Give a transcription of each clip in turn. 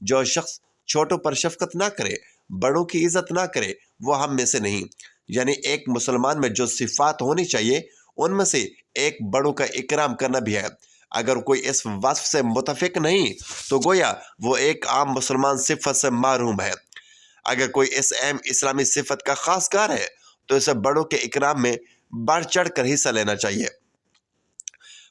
جو شخص چھوٹوں پر شفقت نہ کرے، بڑوں کی عزت نہ کرے، وہ ہم میں سے نہیں۔ یعنی ایک مسلمان میں جو صفات ہونی چاہیے ان میں سے ایک بڑوں کا اکرام کرنا بھی ہے۔ اگر کوئی اس وصف سے متفق نہیں تو گویا وہ ایک عام مسلمان صفت سے محروم ہے۔ اگر کوئی اس اہم اسلامی صفت کا خاص کار ہے تو اسے بڑوں کے اکرام میں بڑھ چڑھ کر حصہ لینا چاہیے۔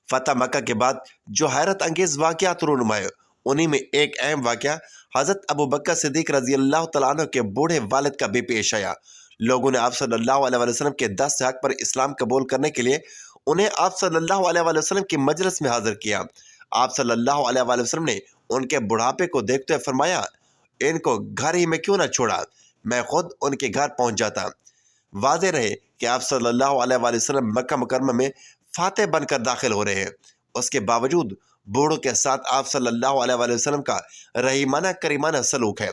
فتح مکہ کے بعد جو حیرت انگیز واقعات رونما ہے انہی میں ایک اہم واقعہ حضرت ابو بکر صدیق رضی اللہ تعالیٰ عنہ کے بوڑھے والد کا بھی پیش آیا۔ لوگوں نے آپ صلی اللہ علیہ وسلم کے دست حق پر اسلام قبول کرنے کے لیے انہیں آپ صلی اللہ علیہ وسلم کی مجلس میں حاضر کیا۔ آپ صلی اللہ علیہ وسلم نے ان کے بڑھاپے کو دیکھتے ہوئے فرمایا، ان کو گھر ہی میں کیوں نہ چھوڑا، میں خود ان کے گھر پہنچ جاتا۔ واضح رہے کہ آپ صلی اللہ علیہ وسلم مکہ مکرمہ میں فاتح بن کر داخل ہو رہے ہیں، اس کے باوجود بوڑھوں کے ساتھ آپ صلی اللہ علیہ وسلم کا رحیمانہ کریمانہ سلوک ہے۔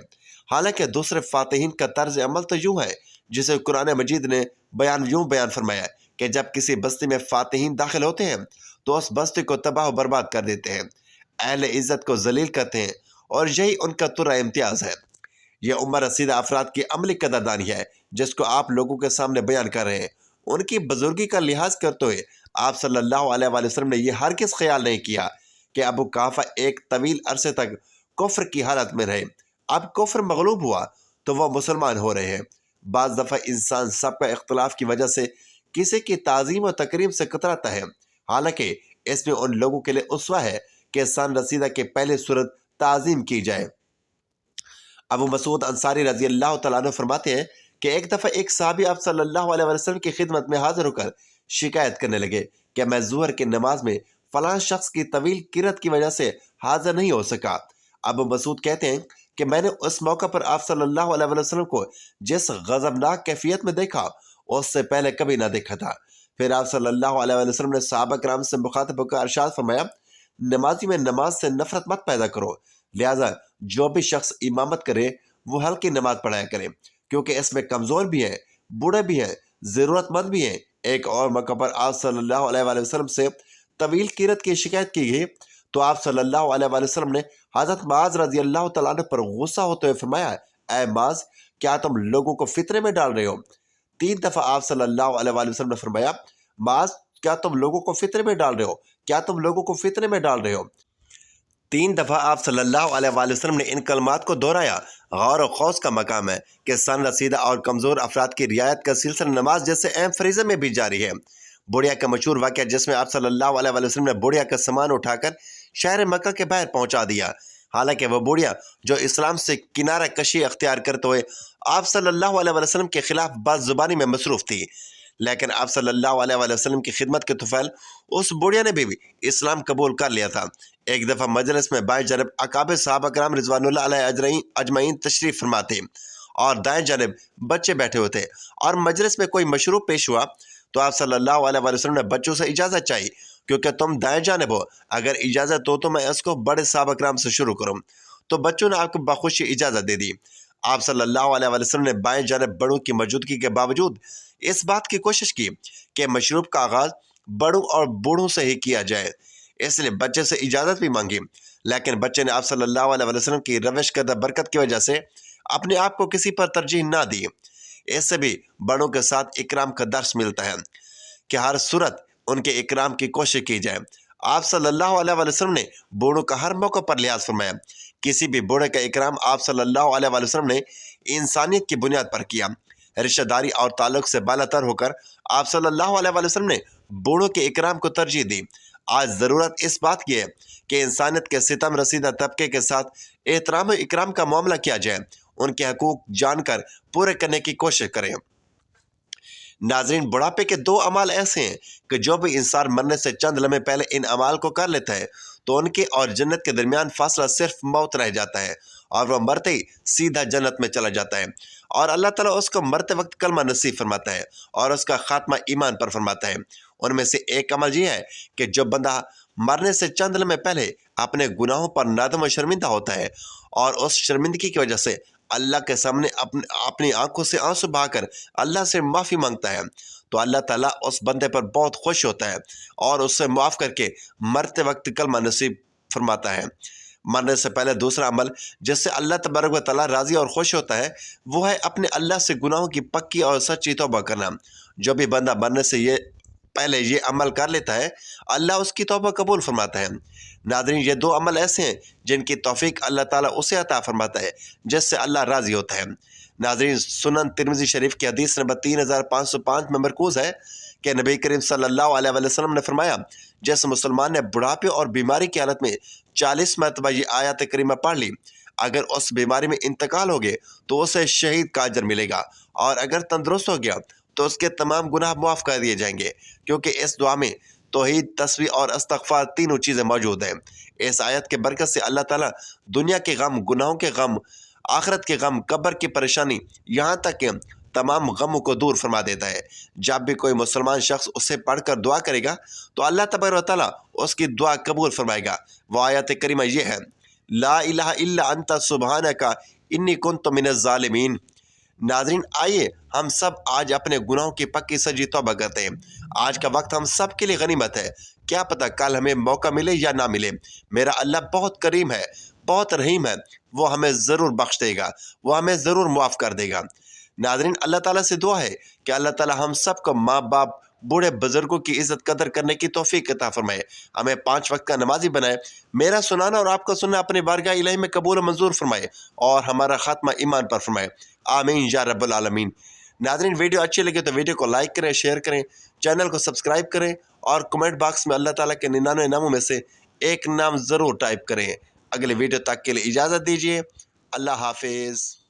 حالانکہ دوسرے فاتحین کا طرز عمل تو یوں ہے جسے قرآن مجید نے بیان فرمایا کہ جب کسی بستی میں فاتحین داخل ہوتے ہیں تو اس بستی کو تباہ و برباد کر دیتے ہیں، اہل عزت کو ذلیل کرتے ہیں، اور یہی ان کا ترا امتیاز ہے۔ یہ عمر رسیدہ افراد کی عملی قدردانی ہے جس کو آپ لوگوں کے سامنے بیان کر رہے ہیں۔ ان کی بزرگی کا لحاظ کرتے ہوئے آپ صلی اللہ علیہ وسلم نے یہ ہرگز خیال نہیں کیا کہ ابو قحافہ ایک طویل عرصے تک کفر کی حالت میں رہے۔ اب کفر مغلوب ہوا تو وہ مسلمان ہو رہے ہیں۔ بعض دفعہ انسان سب کا اختلاف کی وجہ سے کسی کی تعظیم و تکریم سے کتراتا ہے، حالانکہ اس میں ان لوگوں کے لیے اسوہ ہے کہ سن رسیدہ کے پہلے صورت تعظیم کی جائے۔ ابو مسعود انصاری رضی اللہ تعالیٰ عنہ فرماتے ہیں کہ ایک دفعہ ایک صحابی آپ صلی اللہ علیہ وسلم کی خدمت میں حاضر ہو کر شکایت کرنے لگے کہ میں ظہر کی نماز میں فلاں شخص کی طویل قرت کی وجہ سے حاضر نہیں ہو سکا۔ ابو مسعود کہتے ہیں کہ میں نے اس موقع پر آپ صلی اللہ علیہ وسلم کو جس غضبناک کیفیت میں دیکھا اس سے پہلے کبھی نہ دیکھا تھا۔ پھر آپ صلی اللہ علیہ وسلم نے صحابہ کرام سے مخاطب ہو کر ارشاد فرمایا، نمازی میں نماز سے نفرت مت پیدا کرو، لہذا جو بھی شخص امامت کرے وہ ہلکی نماز پڑھایا کرے، کیونکہ اس میں کمزور بھی ہیں، بوڑھے بھی ہیں، ضرورت مند بھی ہیں۔ ایک اور موقع پر آپ صلی اللہ علیہ وسلم سے طویل قرت کی شکایت کی گئی تو آپ صلی اللہ علیہ وسلم نے حضرت معاذ رضی اللہ تعالیٰ عنہ پر غصہ ہوتے ہوئے فرمایا، اے معاذ، کیا تم لوگوں کو فتنے میں ڈال رہے ہو؟ 3 دفعہ آپ صلی اللہ علیہ وسلم نے فرمایا، معاذ، کیا تم لوگوں کو فتنے میں ڈال رہے ہو؟ کیا تم لوگوں کو فتنے میں ڈال رہے ہو؟ 3 دفعہ آپ صلی اللہ علیہ وسلم نے ان کلمات کو دہرایا۔ غور و خوض کا مقام ہے کہ سن رسیدہ اور کمزور افراد کی رعایت کا سلسلہ نماز جیسے اہم فریضے میں بھی جاری ہے۔ بوڑھیا کا مشہور واقعہ جس میں آپ صلی اللہ علیہ وسلم نے بوڑھیا کا سامان اٹھا کر شہر مکہ کے باہر پہنچا دیا، حالانکہ وہ بوڑھیا جو اسلام سے کنارہ کشی اختیار کرتے ہوئے آپ صلی اللہ علیہ وسلم کے خلاف بات زبانی میں مصروف تھی، لیکن آپ صلی اللہ علیہ وسلم کی خدمت کے طفیل اس بوڑھیا نے بھی اسلام قبول کر لیا تھا۔ ایک دفعہ مجلس میں بائیں جانب اکابر صحابہ کرام رضوان اللہ علیہ اجمعین تشریف فرماتے اور دائیں جانب بچے بیٹھے ہوتے، اور مجلس میں کوئی مشروب پیش ہوا تو آپ صلی اللہ علیہ وسلم نے بچوں سے اجازت چاہی، کیونکہ تم دائیں جانب ہو، اگر اجازت ہو تو میں اس کو بڑے صحابہ کرام سے شروع کروں۔ تو بچوں نے آپ کو بخوشی اجازت دے دی۔ آپ صلی اللہ علیہ وسلم نے بائیں جانب بڑوں کی موجودگی کے باوجود اس بات کی کوشش کی کہ مشروب کا آغاز بڑوں اور بوڑھوں سے ہی کیا جائے، اس لیے بچے سے اجازت بھی مانگی، لیکن بچے نے آپ صلی اللہ علیہ وسلم کی روش کردہ برکت کی وجہ سے اپنے آپ کو کسی پر ترجیح نہ دی۔ اس سے بھی بڑوں کے ساتھ اکرام کا درس ملتا ہے کہ ہر صورت ان کے اکرام کی کوشش کی جائے۔ آپ صلی اللہ علیہ وسلم نے بوڑھوں کا ہر موقع پر لحاظ فرمایا۔ کسی بھی بوڑھے کا اکرام آپ صلی اللہ علیہ وسلم نے انسانیت کی بنیاد پر کیا۔ رشتہ داری اور تعلق سے بالا تر ہو کر آپ صلی اللہ علیہ وسلم نے بوڑھوں کے اکرام کو ترجیح دی۔ آج ضرورت اس بات کی ہے کہ انسانیت کے ستم رسیدہ طبقے کے ساتھ احترام و اکرام کا معاملہ کیا جائے، ان کے حقوق جان کر پورے کرنے کی کوشش کریں۔ ناظرین، بڑھاپے کے 2 اعمال ایسے ہیں کہ جو بھی انسان مرنے سے چند لمحے پہلے ان اعمال کو کر لیتا ہے تو ان کے اور جنت کے درمیان فاصلہ صرف موت رہ جاتا ہے، اور وہ مرتے ہی سیدھا جنت میں چلا جاتا ہے، اور اللہ تعالیٰ اس کو مرتے وقت کلمہ نصیب فرماتا ہے اور اس کا خاتمہ ایمان پر فرماتا ہے۔ ان میں سے ایک عمل یہ ہے کہ جو بندہ مرنے سے چند لمحے پہلے اپنے گناہوں پر نادم و شرمندہ ہوتا ہے اور اس شرمندگی کی وجہ سے اللہ کے سامنے اپنی آنکھوں سے آنسو بہا کر اللہ سے معافی مانگتا ہے تو اللہ تعالیٰ اس بندے پر بہت خوش ہوتا ہے اور اس سے معاف کر کے مرتے وقت کلمہ نصیب فرماتا ہے۔ مرنے سے پہلے دوسرا عمل جس سے اللہ تبارک و تعالیٰ راضی اور خوش ہوتا ہے وہ ہے اپنے اللہ سے گناہوں کی پکی اور سچی توبہ کرنا۔ جو بھی بندہ مرنے سے پہلے یہ عمل کر لیتا ہے اللہ اس کی توبہ قبول فرماتا ہے۔ ناظرین، یہ دو عمل ایسے ہیں جن کی توفیق اللہ تعالیٰ اسے عطا فرماتا ہے جس سے اللہ راضی ہوتا ہے۔ ناظرین، سنن ترمذی شریف کی حدیث نمبر 3505 میں مرکوز ہے کہ نبی کریم صلی اللہ علیہ وسلم نے فرمایا، جس مسلمان نے بڑھاپے اور بیماری کی حالت میں 40 مرتبہ یہ آیات کریمہ پڑھ لی، اگر اس بیماری میں انتقال ہو گئے تو اسے شہید کا اجر ملے گا، اور اگر تندرست ہو گیا تو اس کے تمام گناہ معاف کر دیے جائیں گے، کیونکہ اس دعا میں توحید، تسبیح اور استغفار تینوں چیزیں موجود ہیں۔ اس آیت کے برکت سے اللہ تعالیٰ دنیا کے غم، گناہوں کے غم، آخرت کے غم، قبر کی پریشانی، یہاں تک کہ تمام غموں کو دور فرما دیتا ہے۔ جب بھی کوئی مسلمان شخص اسے پڑھ کر دعا کرے گا تو اللہ تبارک و تعالیٰ اس کی دعا قبول فرمائے گا۔ وہ آیت کریمہ یہ ہے، لا الہ الا انت سبحانک انی کنت من الظالمین۔ ناظرین، آئیے ہم سب آج اپنے گناہوں کی پکی سجی توبہ کرتے ہیں۔ آج کا وقت ہم سب کے لیے غنیمت ہے، کیا پتہ کل ہمیں موقع ملے یا نہ ملے۔ میرا اللہ بہت کریم ہے، بہت رحیم ہے، وہ ہمیں ضرور بخش دے گا، وہ ہمیں ضرور معاف کر دے گا۔ ناظرین، اللہ تعالیٰ سے دعا ہے کہ اللہ تعالیٰ ہم سب کو ماں باپ، بوڑھے بزرگوں کی عزت قدر کرنے کی توفیق عطا فرمائے، ہمیں 5 وقت کا نمازی بنائے، میرا سنانا اور آپ کا سننا اپنے بارگاہ الہی میں قبول و منظور فرمائے، اور ہمارا خاتمہ ایمان پر فرمائے، آمین یا رب العالمین۔ ناظرین، ویڈیو اچھی لگے تو ویڈیو کو لائک کریں، شیئر کریں، چینل کو سبسکرائب کریں، اور کمنٹ باکس میں اللہ تعالیٰ کے 99 ناموں میں سے ایک نام ضرور ٹائپ کریں۔ اگلے ویڈیو تک کے لیے اجازت دیجیے، اللہ حافظ۔